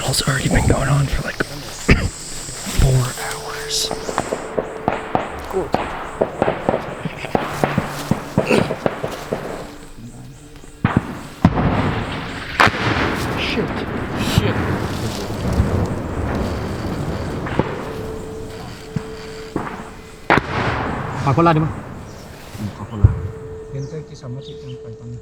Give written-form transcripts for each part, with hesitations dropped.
call's already been going on for like 4 hours. Good. Shit. Khóa con la đi mà. Khóa con la. Hiện tại cái sắm nó chỉ còn phải bằng.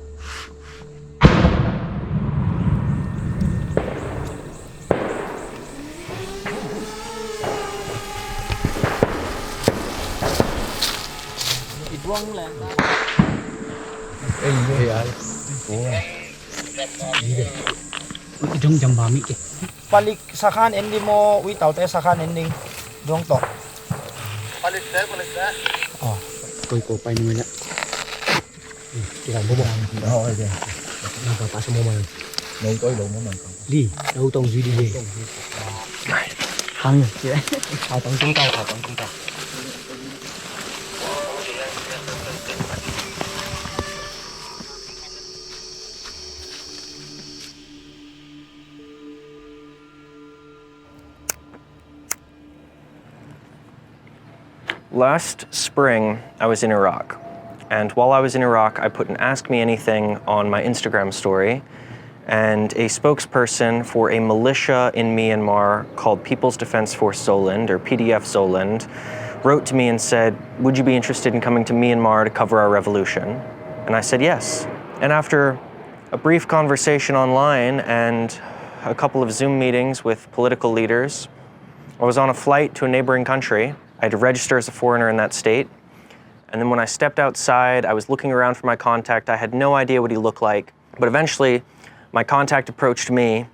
Trong jam ba mi ke. Balik sakhan ending mo without sakhan ending dong to. Balik dah. Oh, kau pai ni nak. Kita buat. Oh, okay. Nampak pas semua mana. Nung tối đủ mình. Đi, đâu tông duy đi đi. Hăng chị. Thảo tông chúng tao. Last spring, I was in Iraq. And while I was in Iraq, I put an Ask Me Anything on my Instagram story. And a spokesperson for a militia in Myanmar called People's Defense Force Zoland, or PDF-Zoland, wrote to me and said, would you be interested in coming to Myanmar to cover our revolution? And I said yes. And after a brief conversation online and a couple of Zoom meetings with political leaders, I was on a flight to a neighboring country. I had to register as a foreigner in that state. And then when I stepped outside, I was looking around for my contact. I had no idea what he looked like. But eventually, my contact approached me.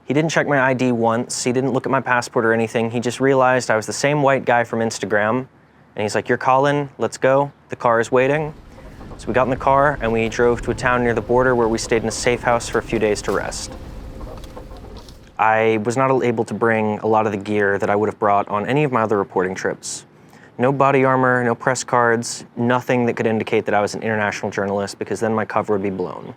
He didn't check my ID once. He didn't look at my passport or anything. He just realized I was the same white guy from Instagram. And he's like, you're Collin, let's go. The car is waiting. So we got in the car and we drove to a town near the border where we stayed in a safe house for a few days to rest. I was not able to bring a lot of the gear that I would have brought on any of my other reporting trips. No body armor, no press cards, nothing that could indicate that I was an international journalist, because then my cover would be blown.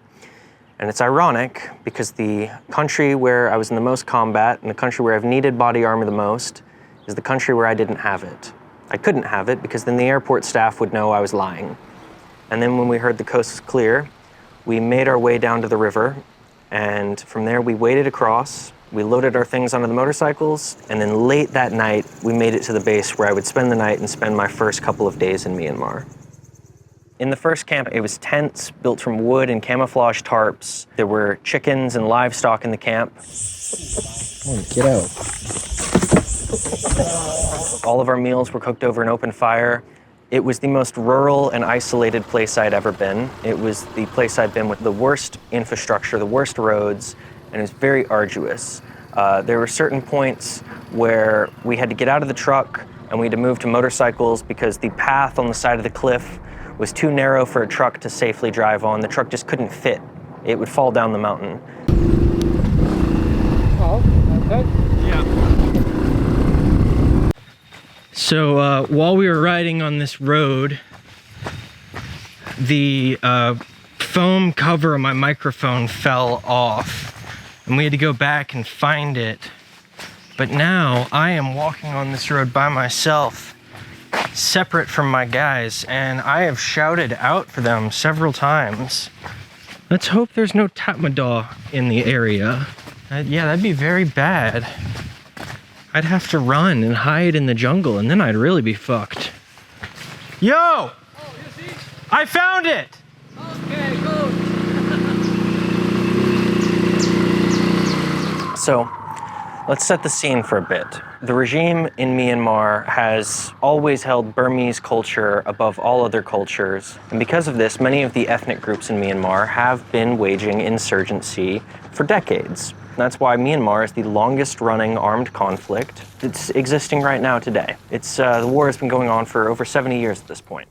And it's ironic because the country where I was in the most combat and the country where I've needed body armor the most is the country where I didn't have it. I couldn't have it because then the airport staff would know I was lying. And then when we heard the coast was clear, we made our way down to the river, and from there we waded across. We loaded our things onto the motorcycles, and then late that night, we made it to the base where I would spend the night and spend my first couple of days in Myanmar. In the first camp, it was tents built from wood and camouflage tarps. There were chickens and livestock in the camp. Oh, get out. All of our meals were cooked over an open fire. It was the most rural and isolated place I'd ever been. It was the place I'd been with the worst infrastructure, the worst roads, and it was very arduous. There were certain points where we had to get out of the truck and we had to move to motorcycles because the path on the side of the cliff was too narrow for a truck to safely drive on. The truck just couldn't fit. It would fall down the mountain. Oh, okay. Yeah. So while we were riding on this road, the foam cover on my microphone fell off. And we had to go back and find it. But now I am walking on this road by myself, separate from my guys, and I have shouted out for them several times. Let's hope there's no Tatmadaw in the area. Yeah, that'd be very bad. I'd have to run and hide in the jungle, and then I'd really be fucked. Yo! Oh, you see? I found it! Okay, good. So, let's set the scene for a bit. The regime in Myanmar has always held Burmese culture above all other cultures, and because of this, many of the ethnic groups in Myanmar have been waging insurgency for decades. That's why Myanmar is the longest running armed conflict that's existing right now today. The war has been going on for over 70 years at this point.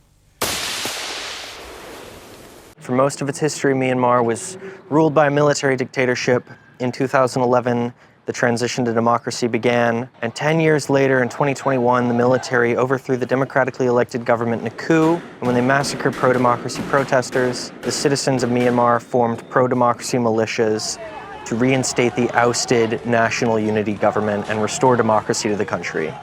For most of its history, Myanmar was ruled by a military dictatorship. In 2011, the transition to democracy began, and 10 years later, in 2021, the military overthrew the democratically elected government in a coup, and when they massacred pro-democracy protesters, the citizens of Myanmar formed pro-democracy militias to reinstate the ousted national unity government and restore democracy to the country.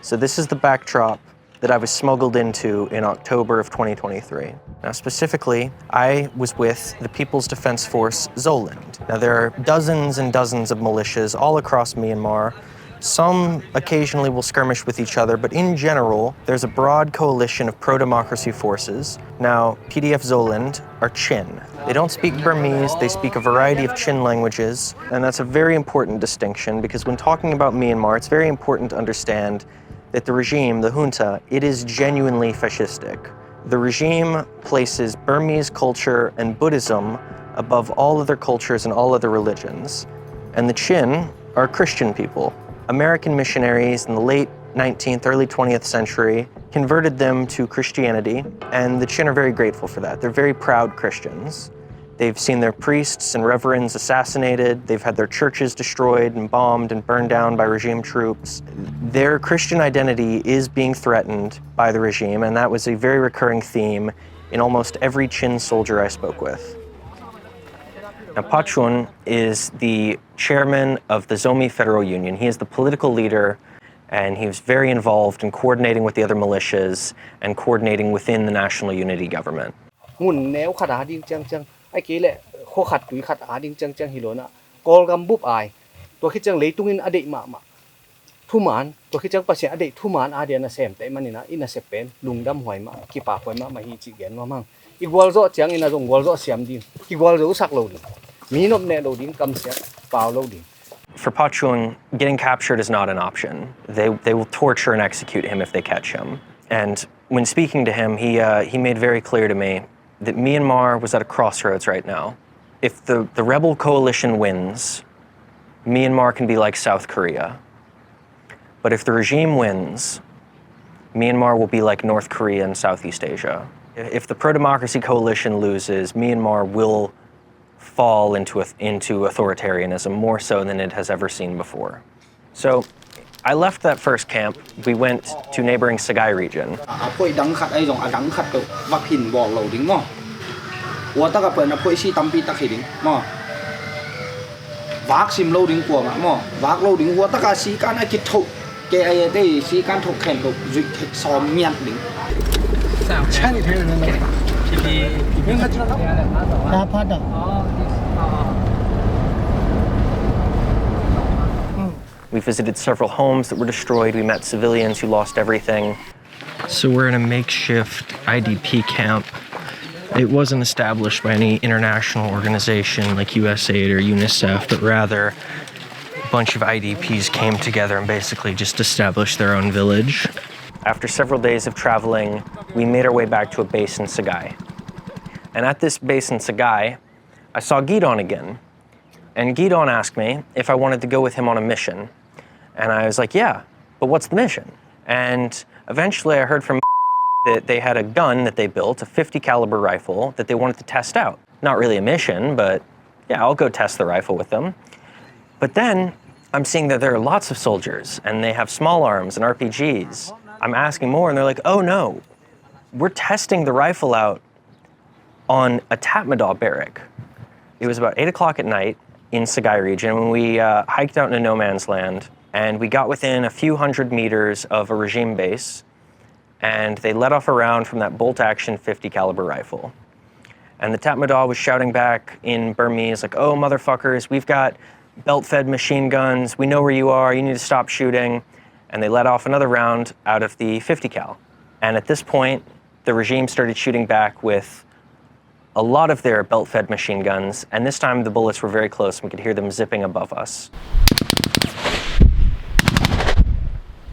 So this is the backdrop that I was smuggled into in October of 2023. Now specifically, I was with the People's Defense Force Zoland. Now there are dozens and dozens of militias all across Myanmar. Some occasionally will skirmish with each other, but in general, there's a broad coalition of pro-democracy forces. Now, PDF-Zoland are Chin. They don't speak Burmese, they speak a variety of Chin languages, and that's a very important distinction because when talking about Myanmar, it's very important to understand that the regime, the junta, it is genuinely fascistic. The regime places Burmese culture and Buddhism above all other cultures and all other religions. And the Chin are Christian people. American missionaries in the late 19th, early 20th century converted them to Christianity, and the Chin are very grateful for that. They're very proud Christians. They've seen their priests and reverends assassinated. They've had their churches destroyed and bombed and burned down by regime troops. Their Christian identity is being threatened by the regime, and that was a very recurring theme in almost every Chin soldier I spoke with. Now, Pachun is the chairman of the Zomi Federal Union. He is the political leader, and he was very involved in coordinating with the other militias and coordinating within the national unity government. Ai kể lệ khó khăn túi khát á đinh chăng chăng hiểu na call gam búp ai tôi khi chăng lấy tung in ade mà thu mán tôi khi chăng pasien ade thu mán ade na sem tại manina ina sepen lung dam hoài mà ki pa hoài mà hi chi gen mà mang igual zo chang ina zong wal zo siam din igual zo sak lo din mi nop ne lo din kam sia pao lo din. For Pachun, getting captured is not an option. They will torture and execute him if they catch him. And when speaking to him, he made very clear to me that Myanmar was at a crossroads right now. If the rebel coalition wins, Myanmar can be like South Korea. But if the regime wins, Myanmar will be like North Korea and Southeast Asia. If the pro-democracy coalition loses, Myanmar will fall into authoritarianism more so than it has ever seen before. So I left that first camp. We went to neighboring Sagai region. We visited several homes that were destroyed. We met civilians who lost everything. So we're in a makeshift IDP camp. It wasn't established by any international organization like USAID or UNICEF, but rather a bunch of IDPs came together and basically just established their own village. After several days of traveling, we made our way back to a base in Sagai. And at this base in Sagai, I saw Gidon again. And Gidon asked me if I wanted to go with him on a mission. And I was like, yeah, but what's the mission? And eventually I heard from that they had a gun that they built, a 50 caliber rifle that they wanted to test out. Not really a mission, but yeah, I'll go test the rifle with them. But then I'm seeing that there are lots of soldiers and they have small arms and RPGs. I'm asking more and they're like, oh no, we're testing the rifle out on a Tatmadaw barrack. It was about 8 o'clock at night in Sagai region when we hiked out into no man's land, and we got within a few hundred meters of a regime base, and they let off a round from that bolt-action 50 caliber rifle. And the Tatmadaw was shouting back in Burmese like, oh motherfuckers, we've got belt-fed machine guns, we know where you are, you need to stop shooting. And they let off another round out of the 50 cal. And at this point, the regime started shooting back with a lot of their belt-fed machine guns, and this time the bullets were very close and we could hear them zipping above us.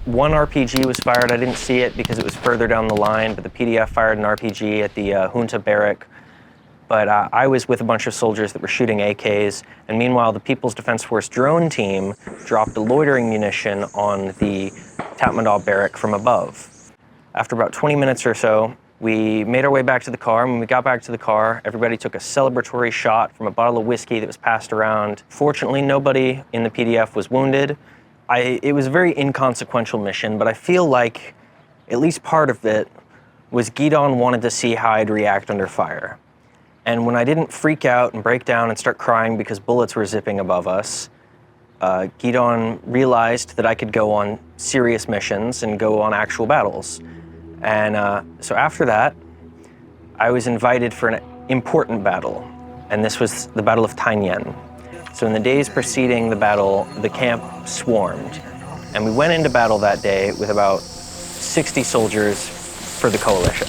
One RPG was fired. I didn't see it because it was further down the line, but the PDF fired an RPG at the junta barrack. But I was with a bunch of soldiers that were shooting AKs, and meanwhile the People's Defense Force drone team dropped a loitering munition on the Tatmadaw barrack from above. After about 20 minutes or so, we made our way back to the car. When we got back to the car, everybody took a celebratory shot from a bottle of whiskey that was passed around. Fortunately, nobody in the PDF was wounded. It was a very inconsequential mission, but I feel like at least part of it was Gidon wanted to see how I'd react under fire. And when I didn't freak out and break down and start crying because bullets were zipping above us, Gidon realized that I could go on serious missions and go on actual battles. And so after that, I was invited for an important battle, and this was the Battle of Tainan. So in the days preceding the battle, the camp swarmed, and we went into battle that day with about 60 soldiers for the coalition.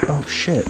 Oh shit.